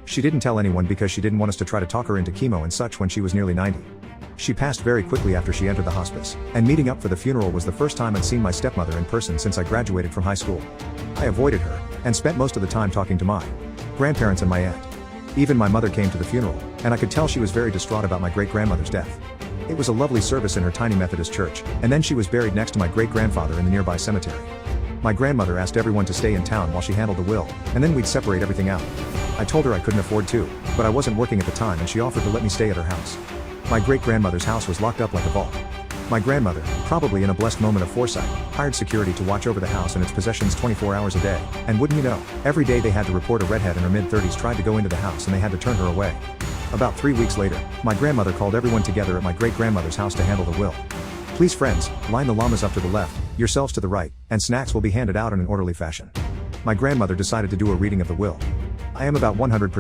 She didn't tell anyone because she didn't want us to try to talk her into chemo and such when she was nearly 90. She passed very quickly after she entered the hospice, and meeting up for the funeral was the first time I'd seen my stepmother in person since I graduated from high school. I avoided her, and spent most of the time talking to my grandparents and my aunt. Even my mother came to the funeral, and I could tell she was very distraught about my great-grandmother's death. It was a lovely service in her tiny Methodist church, and then she was buried next to my great-grandfather in the nearby cemetery. My grandmother asked everyone to stay in town while she handled the will, and then we'd separate everything out. I told her I couldn't afford to, but I wasn't working at the time and she offered to let me stay at her house. My great-grandmother's house was locked up like a vault. My grandmother, probably in a blessed moment of foresight, hired security to watch over the house and its possessions 24 hours a day, and wouldn't you know, every day they had to report a redhead in her mid-30s tried to go into the house and they had to turn her away. About 3 weeks later, my grandmother called everyone together at my great-grandmother's house to handle the will. Please friends, line the llamas up to the left, yourselves to the right, and snacks will be handed out in an orderly fashion. My grandmother decided to do a reading of the will. I am about 100%